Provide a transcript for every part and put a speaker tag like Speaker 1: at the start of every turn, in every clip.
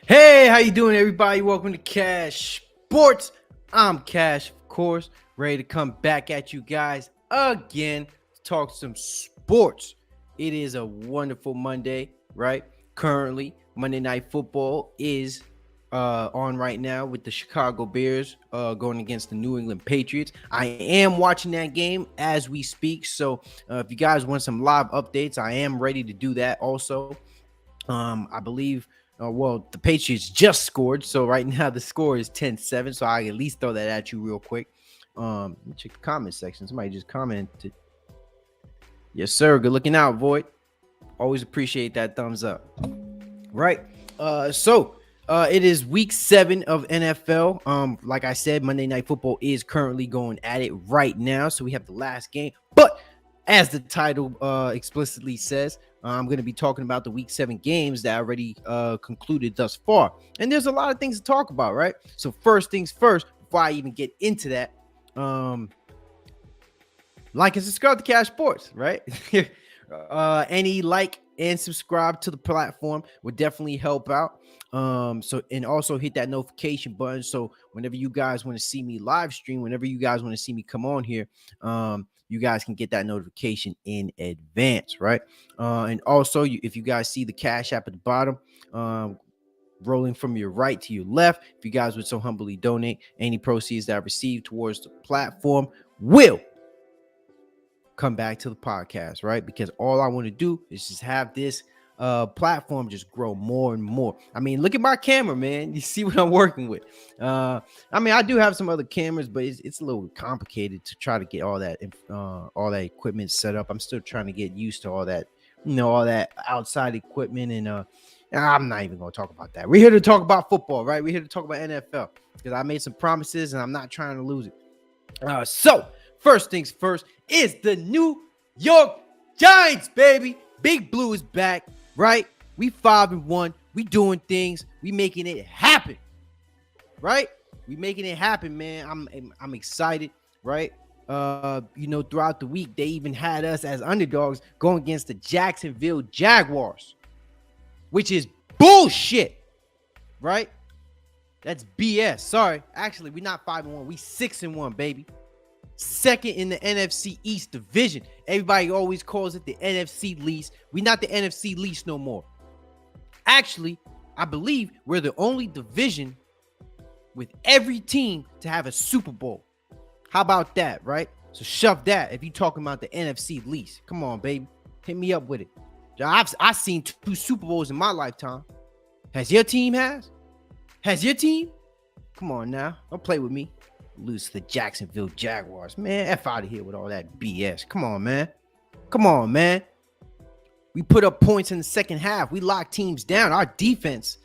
Speaker 1: Hey, how you doing, everybody? Welcome to Cash Sports. I'm Cash, of course, ready to come back at you guys again to talk some sports. It is a wonderful Monday, right? Currently, Monday Night Football is on right now with the Chicago Bears going against the New England Patriots. I am watching that game as we speak, so if you guys want some live updates, I am ready to do that also. I believe, the Patriots just scored. So right now the score is 10-7. So I at least throw that at you real quick. Let me check the comment section. Somebody just commented. Yes, sir. Good looking out, Void. Always appreciate that thumbs up. Right. It is week 7 of NFL. Like I said, Monday Night Football is currently going at it right now. So we have the last game. But as the title explicitly says, I'm going to be talking about the week 7 games that already concluded thus far. And there's a lot of things to talk about, right? So first things first, before I even get into that, like and subscribe to Cash Sports, right? Any like and subscribe to the platform would definitely help out. And also hit that notification button. So whenever you guys want to see me live stream, whenever you guys want to see me come on here, you guys can get that notification in advance, right? And also, if you guys see the Cash App at the bottom, rolling from your right to your left, if you guys would so humbly donate, any proceeds that I receive towards the platform will come back to the podcast, right? Because all I want to do is just have this platform just grow more and more. I mean, look at my camera, man. You see what I'm working with. I mean, I do have some other cameras, but it's a little complicated to try to get all that equipment set up. I'm still trying to get used to all that, all that outside equipment. And I'm not even going to talk about that. We're here to talk about football, right? We're here to talk about NFL because I made some promises and I'm not trying to lose it. So first things first is the New York Giants, baby. Big Blue is back, right? We 5-1. We doing things. We making it happen, right? We making it happen, man. I'm excited, right? Throughout the week, they even had us as underdogs going against the Jacksonville Jaguars, which is bullshit, right? That's BS. Sorry. Actually, we're not 5-1. We 6-1, baby. Second in the NFC East division. Everybody always calls it the NFC least. We're not the NFC least no more. Actually, I believe we're the only division with every team to have a Super Bowl. How about that, right? So shove that if you're talking about the NFC least. Come on, baby. Hit me up with it. I've seen 2 Super Bowls in my lifetime. Has your team? Has your team? Come on now. Don't play with me. Lose to the Jacksonville Jaguars. Man, F out of here with all that BS. Come on, man. Come on, man. We put up points in the second half. We lock teams down. Our defense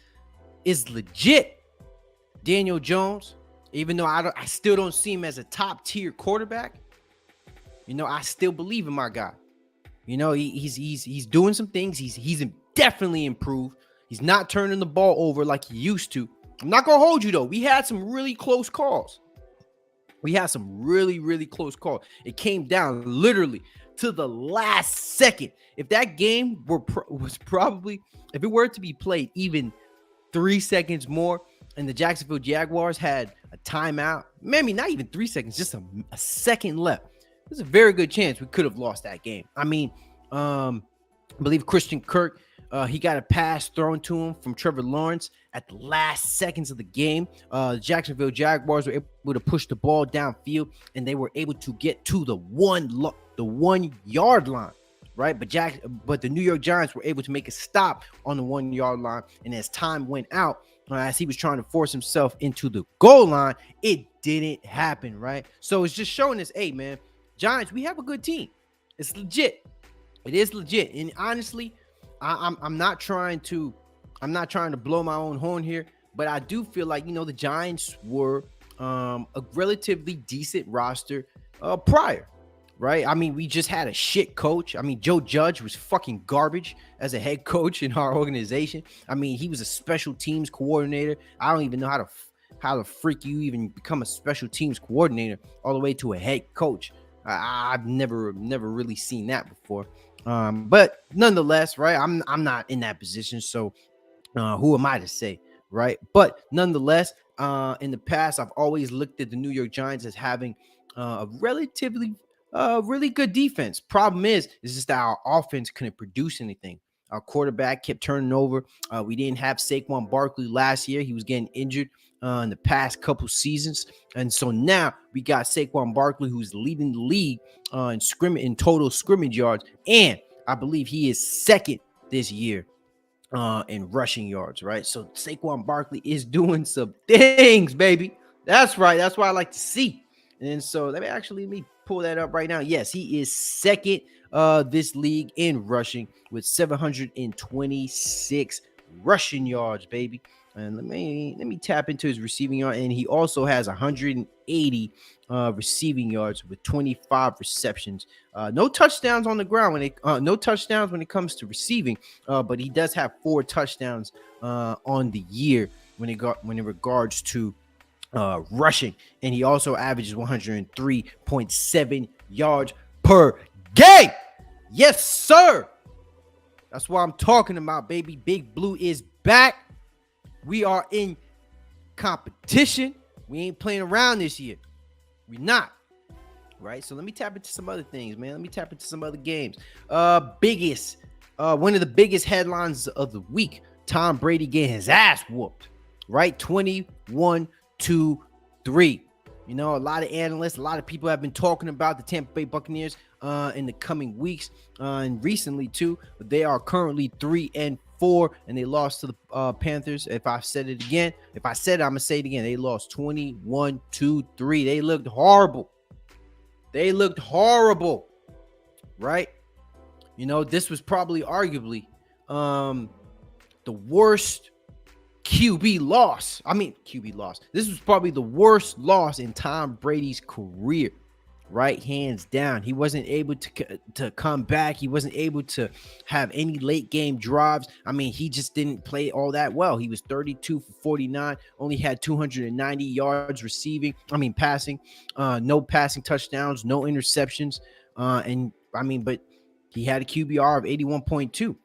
Speaker 1: is legit. Daniel Jones, even though I still don't see him as a top tier quarterback, I still believe in my guy. He's doing some things. He's definitely improved. He's not turning the ball over like he used to. I'm not gonna hold you though. We had some really close calls. We had some really, really close calls. It came down literally to the last second. If that game if it were to be played even 3 seconds more, and the Jacksonville Jaguars had a timeout, maybe not even 3 seconds, just a second left, there's a very good chance we could have lost that game. I mean, I believe Christian Kirk, he got a pass thrown to him from Trevor Lawrence at the last seconds of the game. The Jacksonville Jaguars were able to push the ball downfield, and they were able to get to the 1 yard line, right? But the New York Giants were able to make a stop on the 1 yard line, and as time went out, as he was trying to force himself into the goal line, it didn't happen, right? So it's just showing us, hey, man, Giants, we have a good team. It's legit. It is legit, and honestly, I'm not trying to blow my own horn here, but I do feel like the Giants were a relatively decent roster prior, right? I mean, we just had a shit coach. I mean, Joe Judge was fucking garbage as a head coach in our organization. I mean, he was a special teams coordinator. I don't even know how the freak you even become a special teams coordinator all the way to a head coach. I've never really seen that before. But nonetheless, right? I'm not in that position, so who am I to say? right? But nonetheless, in the past, I've always looked at the New York Giants as having a relatively really good defense. Problem is just that our offense couldn't produce anything. Our quarterback kept turning over. We didn't have Saquon Barkley last year. He was getting injured in the past couple seasons. And so now we got Saquon Barkley, who's leading the league in total scrimmage yards. And I believe he is second this year in rushing yards, right? So Saquon Barkley is doing some things, baby. That's right. That's what I like to see. And so let me pull that up right now. Yes, he is second this league in rushing with 726 rushing yards, baby. And let me tap into his receiving yard. And he also has 180 receiving yards with 25 receptions. No touchdowns on the ground no touchdowns when it comes to receiving. But he does have 4 touchdowns on the year when in regards to rushing, and he also averages 103.7 yards per game. Yes, sir. That's what I'm talking about, baby. Big Blue is back. We are in competition. We ain't playing around this year. We not. Right? So let me tap into some other things, man. Let me tap into some other games. One of the biggest headlines of the week, Tom Brady getting his ass whooped. Right? 21-3. You know, a lot of analysts, a lot of people have been talking about the Tampa Bay Buccaneers in the coming weeks and recently too. But they are currently 3-4, and they lost to the Panthers. If I said it again, I'm gonna say it again. They lost 21-3. They looked horrible. Right? You know, this was probably arguably the worst QB loss. This was probably the worst loss in Tom Brady's career, right? Hands down. He wasn't able to come back. He wasn't able to have any late game drives. I mean, he just didn't play all that well. He was 32 for 49, only had 290 yards passing, no passing touchdowns, no interceptions. But he had a QBR of 81.2.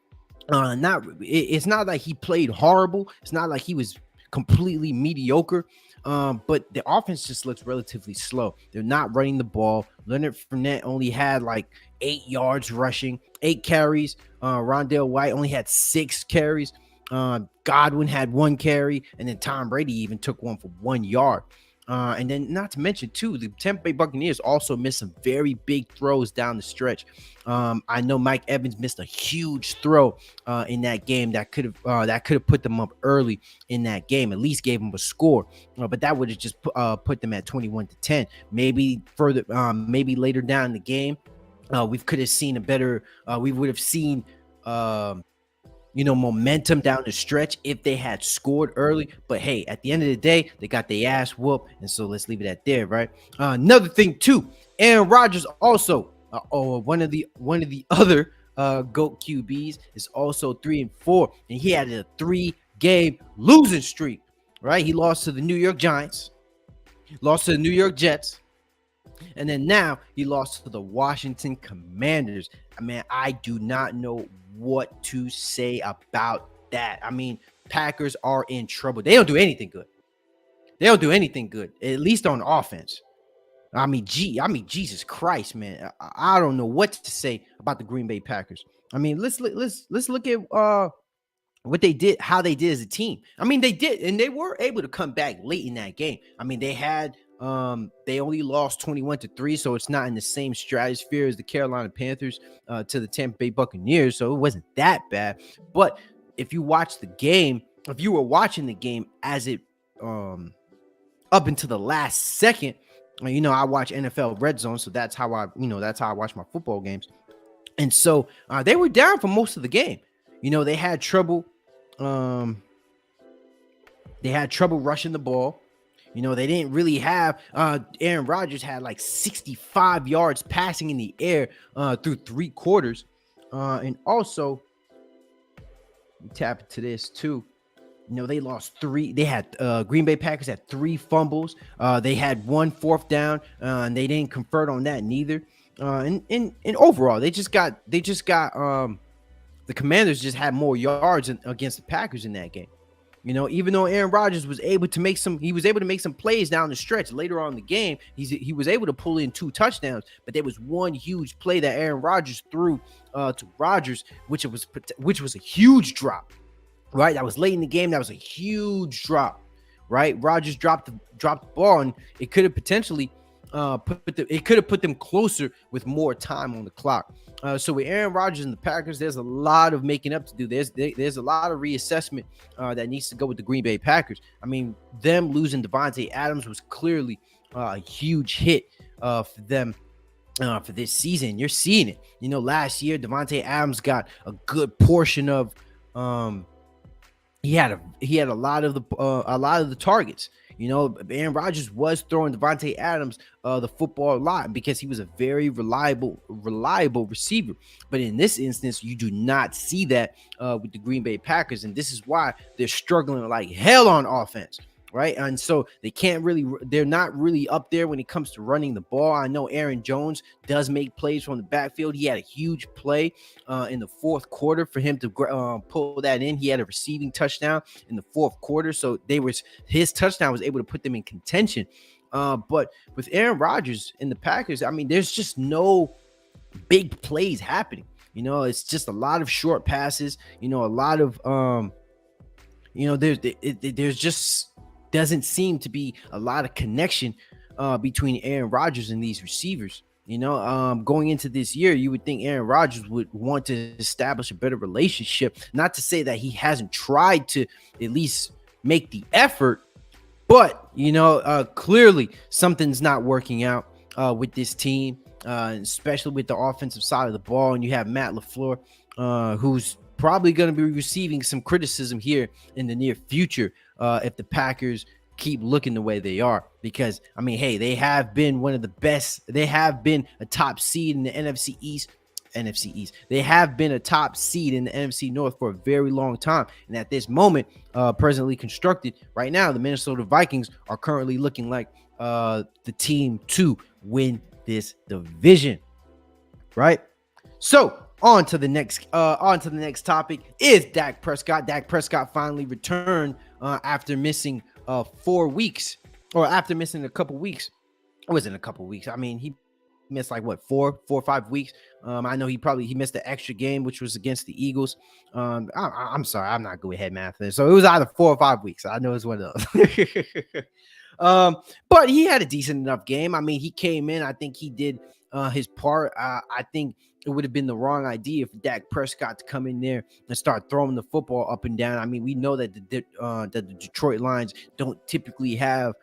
Speaker 1: It's not like he played horrible. It's not like he was completely mediocre. But the offense just looks relatively slow. They're not running the ball. Leonard Fournette only had like 8 yards rushing, 8 carries. Rondale White only had 6 carries. Godwin had 1 carry, and then Tom Brady even took one for 1 yard. And then not to mention too, the Tampa Bay Buccaneers also missed some very big throws down the stretch. I know Mike Evans missed a huge throw in that game that could have put them up early in that game, at least gave them a score. But that would have just put them at 21-10. Maybe later down in the game, we could have seen a better. We would have seen. Momentum down the stretch if they had scored early. But hey, at the end of the day, they got their ass whooped, and so let's leave it at there, right? Another thing too, Aaron Rodgers also, one of the other GOAT QBs is also 3-4, and he had a 3-game losing streak, right? He lost to the New York Giants, lost to the New York Jets, and then now he lost to the Washington Commanders. I mean, I do not know what to say about that. I mean, Packers are in trouble. They don't do anything good. At least on offense. I mean, Jesus Christ, man. I don't know what to say about the Green Bay Packers. I mean, let's look at what they did, how they did as a team. I mean, they did, and they were able to come back late in that game. I mean, they only lost 21-3, so it's not in the same stratosphere as the Carolina Panthers to the Tampa Bay Buccaneers, so it wasn't that bad. But if you were watching the game as it up until the last second, I watch NFL Red Zone, so that's how I watch my football games. And so they were down for most of the game. They had trouble. They had trouble rushing the ball. They didn't really have Aaron Rodgers had like 65 yards passing in the air through 3 quarters. And also, we tap into this too. They lost 3. They had Green Bay Packers had 3 fumbles. They had 1 fourth down, and they didn't convert on that neither. And overall, the Commanders just had more yards against the Packers in that game. Even though Aaron Rodgers was able to make some plays down the stretch later on in the game. He was able to pull in 2 touchdowns, but there was one huge play that Aaron Rodgers threw to Rodgers, which was a huge drop, right? That was late in the game. That was a huge drop, right? Rodgers dropped the ball, and it could have potentially put them closer with more time on the clock. So with Aaron Rodgers and the Packers, there's a lot of making up to do. There's a lot of reassessment that needs to go with the Green Bay Packers. I mean, them losing Devontae Adams was clearly a huge hit for them for this season. You're seeing it. Last year Devontae Adams got a good portion of he had a lot of the targets. Aaron Rodgers was throwing Devontae Adams the football a lot because he was a very reliable receiver. But in this instance, you do not see that with the Green Bay Packers, and this is why they're struggling like hell on offense. Right. And so they're not really up there when it comes to running the ball. I know Aaron Jones does make plays from the backfield. He had a huge play in the fourth quarter for him to pull that in. He had a receiving touchdown in the fourth quarter. So his touchdown was able to put them in contention. But with Aaron Rodgers and the Packers, I mean, there's just no big plays happening. It's just a lot of short passes, a lot of, there's just doesn't seem to be a lot of connection between Aaron Rodgers and these receivers. Going into this year, you would think Aaron Rodgers would want to establish a better relationship. Not to say that he hasn't tried to at least make the effort, but clearly something's not working out with this team, especially with the offensive side of the ball. And you have Matt LaFleur, who's probably going to be receiving some criticism here in the near future if the Packers keep looking the way they are. Because, I mean, hey, they have been one of the best. They have been a top seed in the NFC East. They have been a top seed in the NFC North for a very long time. And at this moment, presently constructed right now, the Minnesota Vikings are currently looking like the team to win this division. Right? So, on to the next topic is Dak Prescott. Dak Prescott finally returned after missing 4 weeks, or after missing a couple weeks. It wasn't a couple weeks. I mean, he missed like what, 4 or 5 weeks. I know he missed the extra game, which was against the Eagles. I'm sorry, I'm not good with head math. So it was either 4 or 5 weeks. I know it's one of those. But he had a decent enough game. I mean, he came in. I think he did his part. I think it would have been the wrong idea for Dak Prescott to come in there and start throwing the football up and down. I mean, we know that the Detroit Lions don't typically have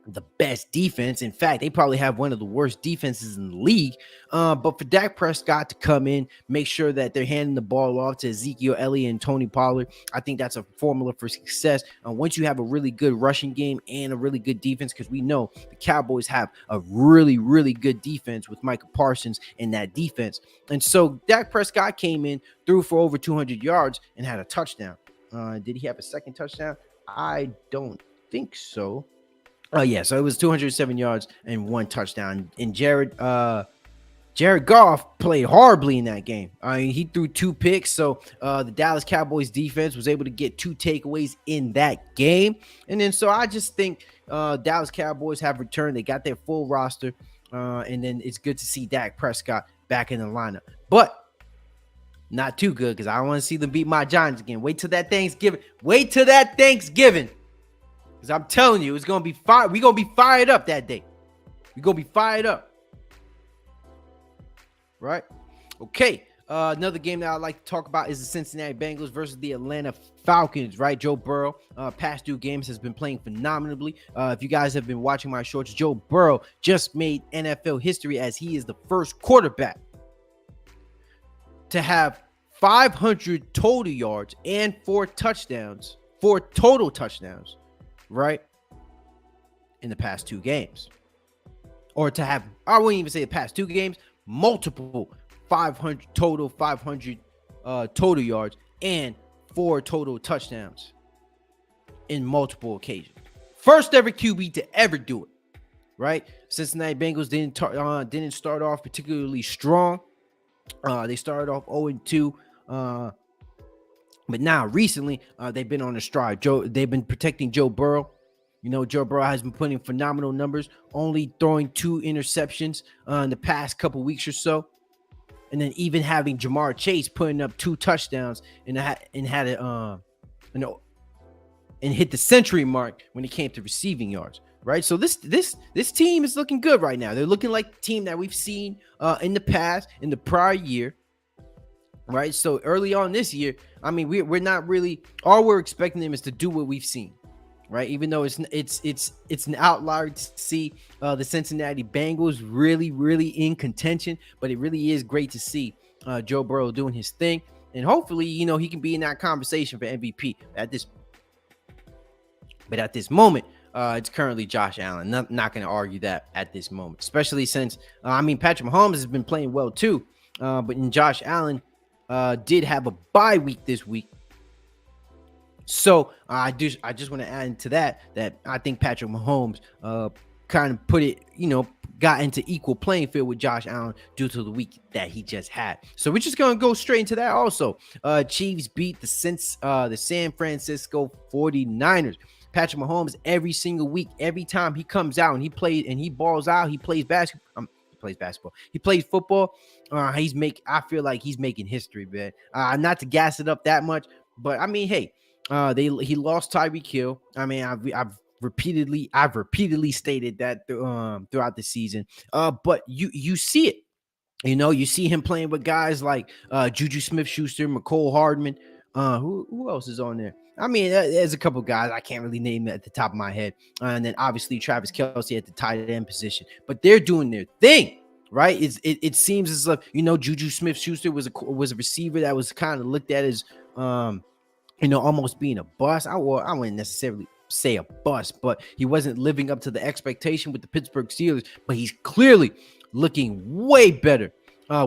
Speaker 1: the best defense. In fact, they probably have one of the worst defenses in the league. But for Dak Prescott to come in, make sure that they're handing the ball off to Ezekiel Elliott and Tony Pollard, I think that's a formula for success. Once you have a really good rushing game and a really good defense, because we know the Cowboys have a really, really good defense with Micah Parsons in that defense. And so Dak Prescott came in, threw for over 200 yards, and had a touchdown. Did he have a second touchdown? I don't think so. Yeah, so it was 207 yards and 1 touchdown. And Jared Goff played horribly in that game. I mean, he threw 2 picks, so the Dallas Cowboys defense was able to get 2 takeaways in that game. And then so I just think Dallas Cowboys have returned. They got their full roster, and then it's good to see Dak Prescott back in the lineup. But not too good, because I want to see them beat my Giants again. Wait till that Thanksgiving. Because I'm telling you, it's going to be fire. We're going to be fired up that day. We're going to be fired up. Right? Okay. Another game that I'd like to talk about is the Cincinnati Bengals versus the Atlanta Falcons, right? Joe Burrow, past 2 games, has been playing phenomenally. If you guys have been watching my shorts, Joe Burrow just made NFL history as he is the first quarterback to have 500 total yards and 4 total touchdowns, right, in the past 2 games. Or to have, I wouldn't even say the past 2 games, multiple 500 total yards and 4 total touchdowns in multiple occasions. First ever QB to ever do it, right? Cincinnati Bengals didn't start off particularly strong. They started off 0-2, But now recently, they've been on a stride. They've been protecting Joe Burrow. Joe Burrow has been putting phenomenal numbers, only throwing 2 interceptions in the past couple weeks or so, and then even having Jamar Chase putting up 2 touchdowns and had it you know and hit the century mark when it came to receiving yards. Right, so this team is looking good right now. They're looking like the team that we've seen in the past, in the prior year. Right, so early on this year, I mean, we're not really, all we're expecting them is to do what we've seen. Right, even though it's an outlier to see the Cincinnati Bengals really in contention, but it really is great to see Joe Burrow doing his thing, and hopefully he can be in that conversation for MVP at this. But at this moment, it's currently Josh Allen. Not going to argue that at this moment, especially since Patrick Mahomes has been playing well too, but Josh Allen did have a bye week this week. So I just want to add into that I think Patrick Mahomes kind of got into equal playing field with Josh Allen due to the week that he just had. So we're just gonna go straight into that. Also, Chiefs beat the San Francisco 49ers. Patrick Mahomes every single week, every time he comes out and he balls out, he plays basketball. He plays football. I feel like he's making history, man. Not to gas it up that much, but I mean, hey. He lost Tyreek Hill. I mean, I've repeatedly stated that throughout the season. But you see it. You see him playing with guys like Juju Smith-Schuster, McCole Hardman. Who else is on there? I mean, there's a couple guys I can't really name at the top of my head, and then obviously Travis Kelce at the tight end position. But they're doing their thing. Right? It seems as if Juju Smith-Schuster was a receiver that was kind of looked at as almost being a bust. I wouldn't necessarily say a bust, but he wasn't living up to the expectation with the Pittsburgh Steelers. But he's clearly looking way better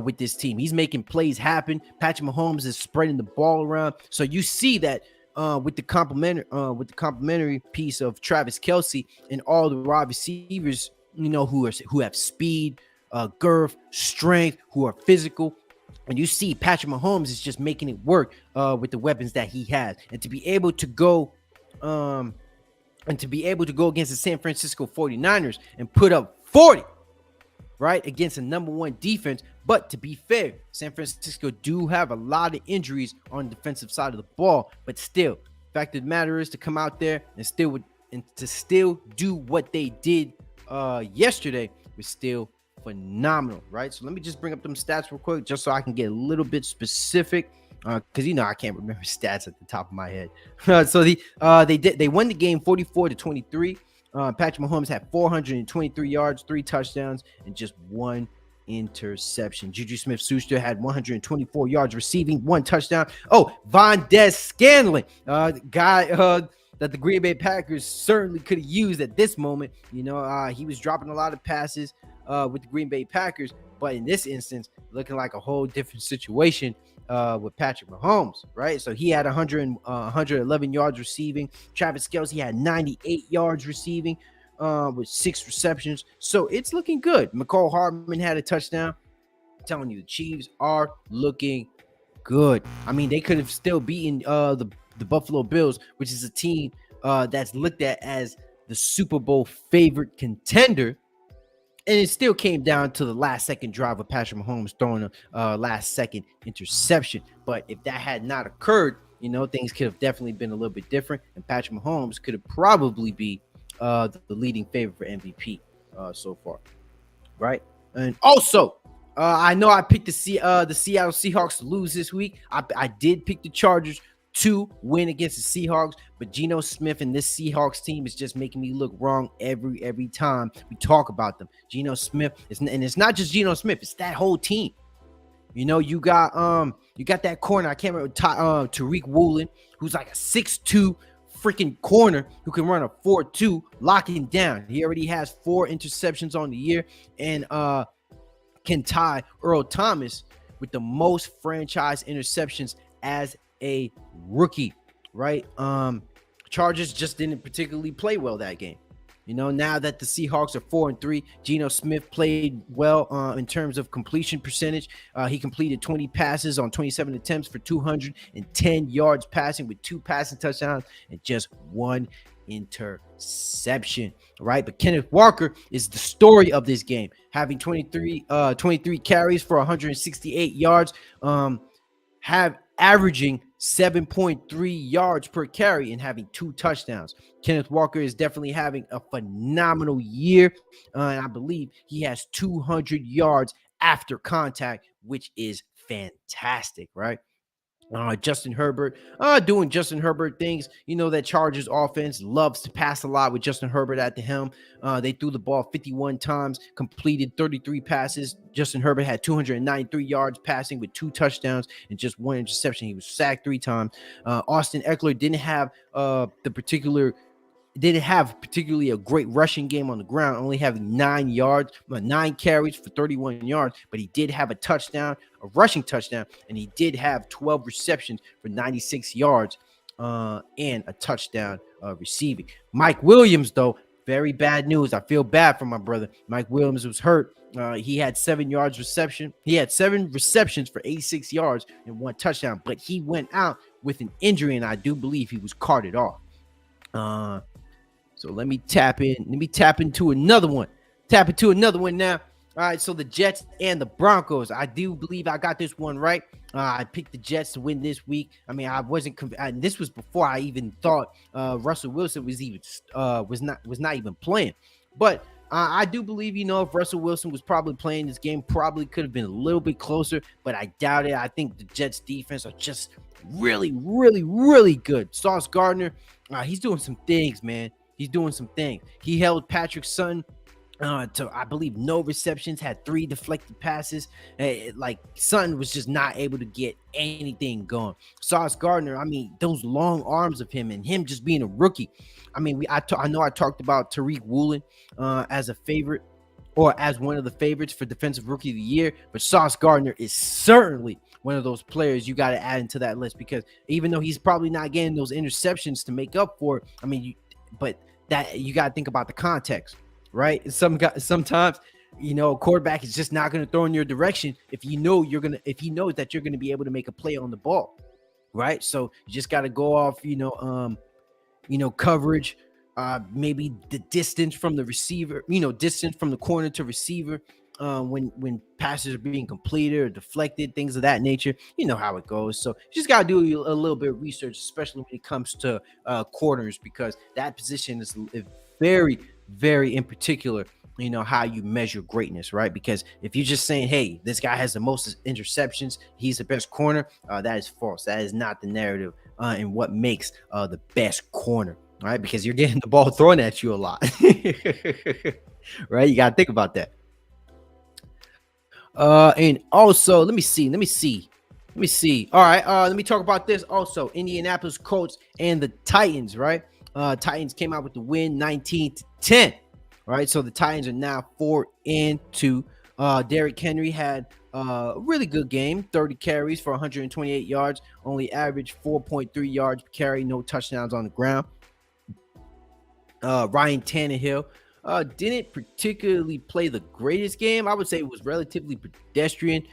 Speaker 1: with this team. He's making plays happen. Patrick Mahomes is spreading the ball around. So you see that with the complimentary piece of Travis Kelce and all the wide receivers, who have speed, girth, strength, who are physical. And you see Patrick Mahomes is just making it work with the weapons that he has. And to be able to go against the San Francisco 49ers and put up 40, right, against a number one defense. But to be fair, San Francisco do have a lot of injuries on the defensive side of the ball. But still, fact of the matter is to come out there and to still do what they did yesterday was still phenomenal, right? So let me just bring up them stats real quick just so I can get a little bit specific because I can't remember stats at the top of my head. So they won the game 44-23. Patrick Mahomes had 423 yards, 3 touchdowns, and just 1 interception. Juju Smith-Schuster had 124 yards receiving, 1 touchdown. Oh, Valdez Scantling, guy that the Green Bay Packers certainly could have used at this moment. He was dropping a lot of passes with the Green Bay Packers, but in this instance, looking like a whole different situation with Patrick Mahomes, right? So he had 111 yards receiving. Travis Kelce had 98 yards receiving with 6 receptions. So it's looking good. McCole Hardman had a touchdown. I'm telling you, the Chiefs are looking good. I mean, they could have still beaten the Buffalo Bills, which is a team that's looked at as the Super Bowl favorite contender. And it still came down to the last second drive of Patrick Mahomes throwing a last second interception. But if that had not occurred, things could have definitely been a little bit different. And Patrick Mahomes could have probably be the leading favorite for MVP so far. Right. And also, I know I picked the Seattle Seahawks to lose this week. I did pick the Chargers to win against the Seahawks, but Geno Smith and this Seahawks team is just making me look wrong every time we talk about them. Geno Smith and it's not just Geno Smith, it's that whole team. You got that corner. I can't remember Tariq Woolen, who's like a 6'2" freaking corner who can run a 4.2, locking down. He already has 4 interceptions on the year and can tie Earl Thomas with the most franchise interceptions as a rookie, right? Chargers just didn't particularly play well that game. Now that the Seahawks are 4-3, Geno Smith played well in terms of completion percentage. He completed 20 passes on 27 attempts for 210 yards passing with 2 passing touchdowns and just 1 interception, right? But Kenneth Walker is the story of this game, having 23 carries for 168 yards, have averaging 7.3 yards per carry and having 2 touchdowns. Kenneth Walker is definitely having a phenomenal year. And I believe he has 200 yards after contact, which is fantastic, right? Justin Herbert, doing Justin Herbert things. That Chargers offense loves to pass a lot with Justin Herbert at the helm. They threw the ball 51 times, completed 33 passes. Justin Herbert had 293 yards passing with 2 touchdowns and just 1 interception. He was sacked 3 times. Austin Eckler didn't have particularly a great rushing game on the ground, only having 9 carries for 31 yards, but he did have a rushing touchdown, and he did have 12 receptions for 96 yards and a touchdown receiving. Mike Williams, though, very bad news. I feel bad for my brother. Mike Williams was hurt. He had 7 yards reception. He had 7 receptions for 86 yards and 1 touchdown, but he went out with an injury, and I do believe he was carted off. So let me tap into another one. Now. All right, so the Jets and the Broncos. I do believe I got this one right. I picked the Jets to win this week. I mean, I wasn't. This was before I even thought Russell Wilson was not even playing. But I do believe, if Russell Wilson was probably playing this game, probably could have been a little bit closer. But I doubt it. I think the Jets defense are just really, really, really good. Sauce Gardner, he's doing some things, man. He's doing some things. He held Patrick Sutton to, I believe, no receptions, had 3 deflected passes. Like, Sutton was just not able to get anything going. Sauce Gardner, I mean, those long arms of him and him just being a rookie. I mean, I know I talked about Tariq Woolen as a favorite or as one of the favorites for Defensive Rookie of the Year, but Sauce Gardner is certainly one of those players you got to add into that list, because even though he's probably not getting those interceptions to make up for it, I mean, but that you got to think about the context, right? Sometimes, a quarterback is just not going to throw in your direction if he knows that you're going to be able to make a play on the ball, right? So you just got to go off, coverage, maybe the distance from the receiver, distance from the corner to receiver, when passes are being completed or deflected, things of that nature. You know how it goes. So you just got to do a little bit of research, especially when it comes to corners, because that position is very, very in particular, how you measure greatness, right? Because if you're just saying, hey, this guy has the most interceptions, he's the best corner, that is false. That is not the narrative and what makes the best corner, right? Because you're getting the ball thrown at you a lot, right? You got to think about that. And also, let me see. All right, let me talk about this also. Indianapolis Colts and the Titans, right? Titans came out with the win, 19-10. Right, so the Titans are now 4-2. Derrick Henry had a really good game, 30 carries for 128 yards, only averaged 4.3 yards per carry, no touchdowns on the ground. Ryan Tannehill didn't particularly play the greatest game. I would say it was relatively pedestrian.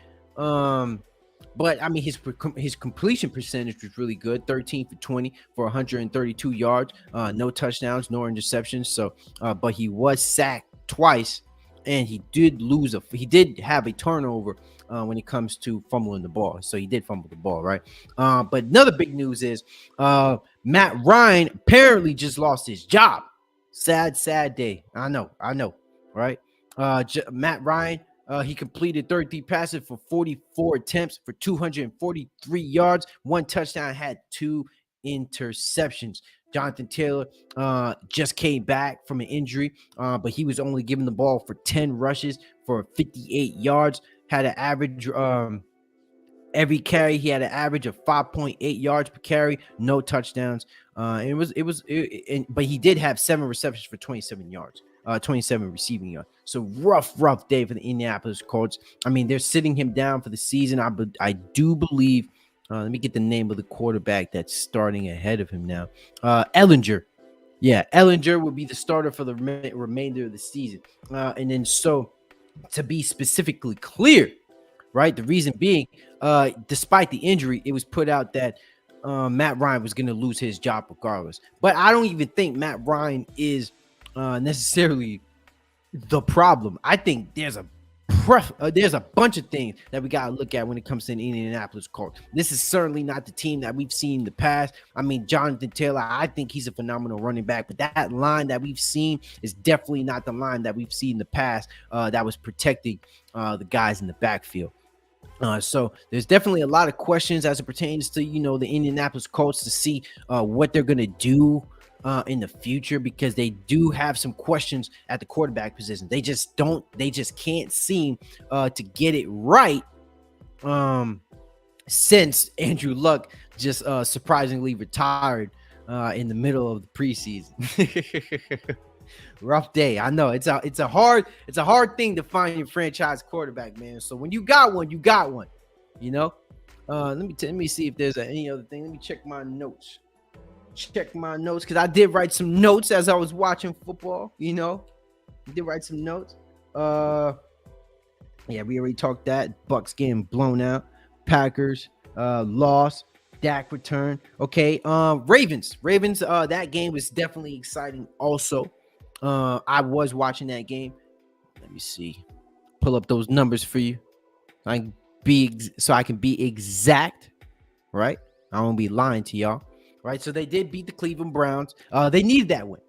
Speaker 1: But I mean, his completion percentage was really good, 13 for 20 for 132 yards, no touchdowns, no interceptions. So, but he was sacked twice, and he did have a turnover when it comes to fumbling the ball. So he did fumble the ball, right? But another big news is Matt Ryan apparently just lost his job. Sad day. I know, right? Matt Ryan. He completed 33 passes for 44 attempts for 243 yards, 1 touchdown, had 2 interceptions. Jonathan Taylor just came back from an injury, but he was only given the ball for 10 rushes for 58 yards, had an average every carry. He had an average of 5.8 yards per carry, no touchdowns. But he did have 7 receptions for 27 yards. 27 receiving yards. So rough day for the Indianapolis Colts. I mean, they're sitting him down for the season. I do believe. Let me get the name of the quarterback that's starting ahead of him now. Ellinger. Yeah, Ellinger would be the starter for the remainder of the season. And then so to be specifically clear, right? The reason being, despite the injury, it was put out that Matt Ryan was going to lose his job regardless. But I don't even think Matt Ryan is necessarily the problem. I think there's a bunch of things that we got to look at when it comes to the Indianapolis Colts. This is certainly not the team that we've seen in the past. I mean, Jonathan Taylor, I think he's a phenomenal running back, but that line that we've seen is definitely not the line that we've seen in the past that was protecting the guys in the backfield. So there's definitely a lot of questions as it pertains to the Indianapolis Colts to see what they're gonna do in the future, because they do have some questions at the quarterback position. They just can't seem to get it right since Andrew Luck just surprisingly retired in the middle of the preseason. Rough day. I know it's a hard thing to find your franchise quarterback, man. So when you got one, you got one. Let me see if there's any other thing. Let me check my notes. Because I did write some notes as I was watching football. I did write some notes. Yeah, we already talked that. Bucks getting blown out. Packers loss. Dak return. Okay. Ravens. That game was definitely exciting. Also, I was watching that game. Let me see. Pull up those numbers for you. I can be exact, right? I won't be lying to y'all, right? So they did beat the Cleveland Browns. They needed that win.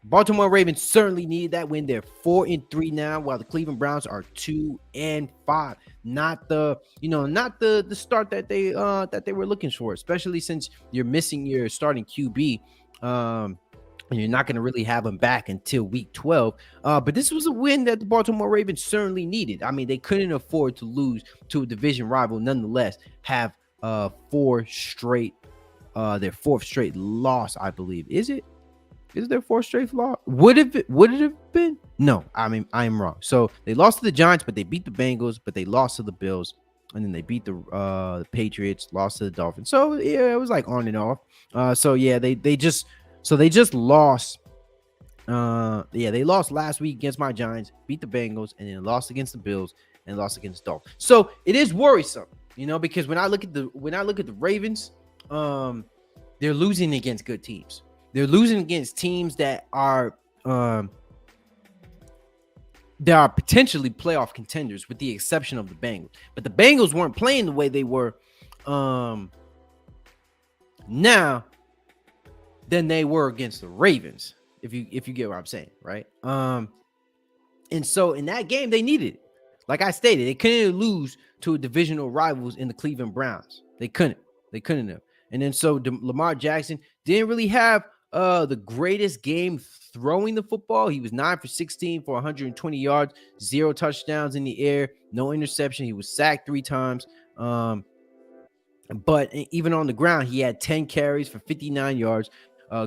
Speaker 1: Baltimore Ravens certainly needed that win. They're 4-3 now, while the Cleveland Browns are 2-5. Not the start that they were looking for, especially since you're missing your starting QB. And you're not going to really have them back until week 12. But this was a win that the Baltimore Ravens certainly needed. I mean, they couldn't afford to lose to a division rival. Nonetheless, have their fourth straight loss, I believe. Is their fourth straight loss? Would it have been? No, I mean, I am wrong. So they lost to the Giants, but they beat the Bengals, but they lost to the Bills, and then they beat the Patriots, lost to the Dolphins. So yeah, it was like on and off. So yeah, they just lost. They lost last week against my Giants, beat the Bengals, and then lost against the Bills and lost against the Dolphins. So it is worrisome, because when I look at the Ravens, they're losing against good teams. They're losing against teams that are potentially playoff contenders, with the exception of the Bengals. But the Bengals weren't playing the way they were now than they were against the Ravens, if you get what I'm saying, right? And so in that game, they needed it. Like I stated, they couldn't lose to a divisional rivals in the Cleveland Browns. They couldn't have. And then so Lamar Jackson didn't really have the greatest game throwing the football. He was 9 for 16 for 120 yards, 0 touchdowns in the air, no interception. He was sacked 3 times. But even on the ground, he had 10 carries for 59 yards.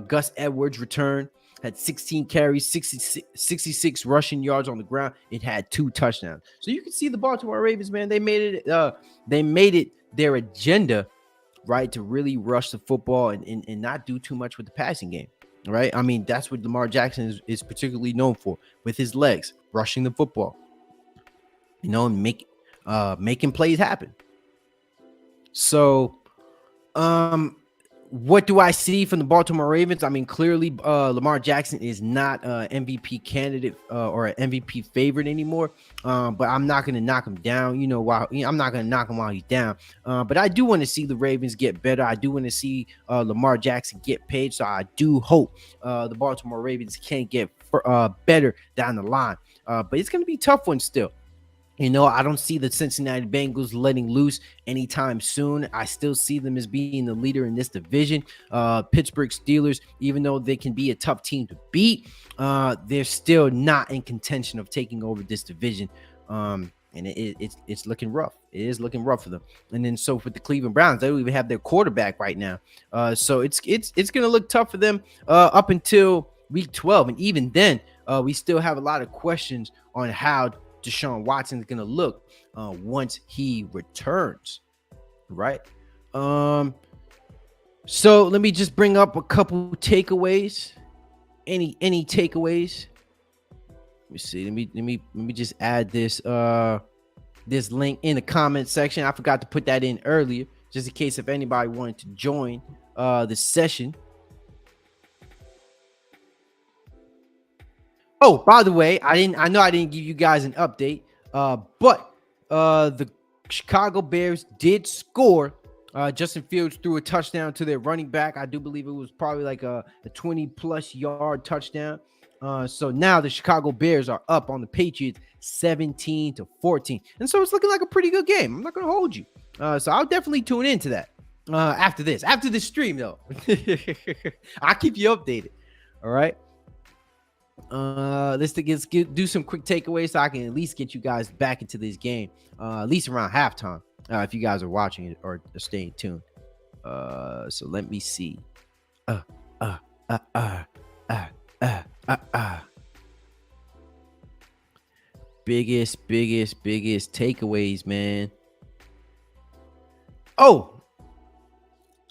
Speaker 1: Gus Edwards returned, had 16 carries, 66 rushing yards on the ground. It had 2 touchdowns. So you can see the Baltimore Ravens, man, they made it their agenda, right, to really rush the football and not do too much with the passing game, right? I mean, that's what Lamar Jackson is particularly known for, with his legs, rushing the football, and making plays happen. So, what do I see from the Baltimore Ravens? I mean, clearly, Lamar Jackson is not an MVP candidate or an MVP favorite anymore. But I'm not going to knock him down. I'm not going to knock him while he's down. But I do want to see the Ravens get better. I do want to see Lamar Jackson get paid. So I do hope the Baltimore Ravens can get better down the line. But it's going to be a tough one still. I don't see the Cincinnati Bengals letting loose anytime soon. I still see them as being the leader in this division. Pittsburgh Steelers, even though they can be a tough team to beat, they're still not in contention of taking over this division. And it's looking rough. It is looking rough for them. And then so for the Cleveland Browns, they don't even have their quarterback right now. So it's going to look tough for them up until week 12. And even then, we still have a lot of questions on how Deshaun Watson is going to look once he returns, right? So let me just bring up a couple takeaways Any takeaways? Let me see. Let me just add this link in the comment section. I forgot to put that in earlier, just in case if anybody wanted to join the session. Oh, by the way, I know I didn't give you guys an update, but the Chicago Bears did score. Justin Fields threw a touchdown to their running back. I do believe it was probably like a 20+ yard touchdown. So now the Chicago Bears are up on the Patriots 17-14. And so it's looking like a pretty good game. I'm not going to hold you. So I'll definitely tune into that after this stream, though. I'll keep you updated. All right. Let's do some quick takeaways so I can at least get you guys back into this game, at least around halftime, if you guys are watching it or staying tuned. So let me see. Biggest takeaways, man. Oh,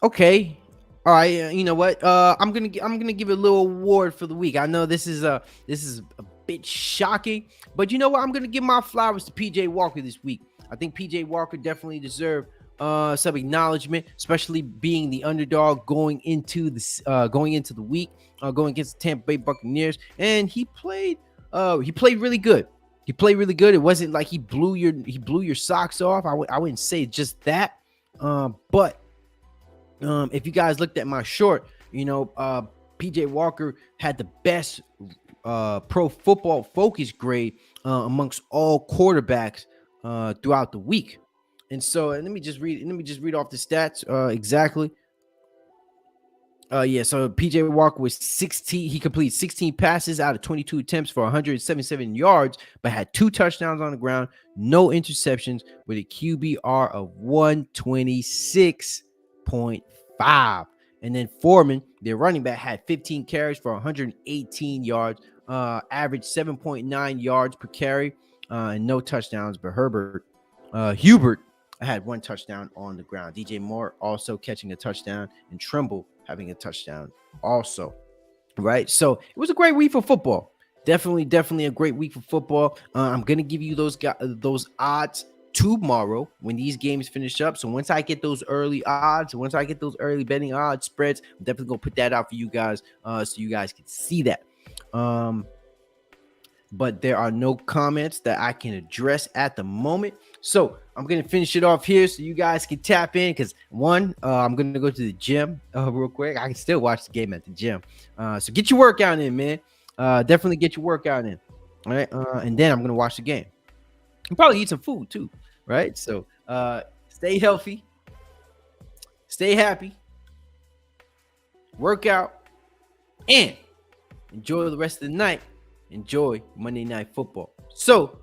Speaker 1: okay. All right, you know what? I'm gonna give it a little award for the week. I know this is a bit shocking, but you know what? I'm gonna give my flowers to PJ Walker this week. I think PJ Walker definitely deserved some acknowledgement, especially being the underdog going into the week, going against the Tampa Bay Buccaneers, and he played really good. He played really good. It wasn't like he blew your socks off. I wouldn't say just that, but. If you guys looked at my short, PJ Walker had the best Pro Football Focus grade amongst all quarterbacks throughout the week. And so let me just read off the stats exactly. So PJ Walker was 16. He completed 16 passes out of 22 attempts for 177 yards, but had 2 touchdowns on the ground, no interceptions, with a QBR of 126.5. And then Foreman, their running back, had 15 carries for 118 yards, averaged 7.9 yards per carry, and no touchdowns. But Hubert had 1 touchdown on the ground. DJ Moore also catching a touchdown, and Trimble having a touchdown also. Right, so it was a great week for football. Definitely a great week for football. I'm gonna give you those odds tomorrow when these games finish up. So once I get those early odds, once I get those early betting odds spreads, I'm definitely gonna put that out for you guys, so you guys can see that. But there are no comments that I can address at the moment. So I'm going to finish it off here so you guys can tap in, because I'm going to go to the gym real quick. I can still watch the game at the gym. So get your workout in, man. Definitely get your workout in. All right. And then I'm going to watch the game. And probably eat some food too. Right. So stay healthy. Stay happy. Work out. And enjoy the rest of the night. Enjoy Monday Night Football. So,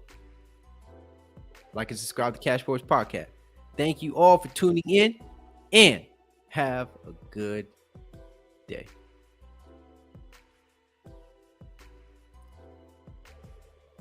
Speaker 1: like and subscribe to CashSports Podcast. Thank you all for tuning in, and have a good day.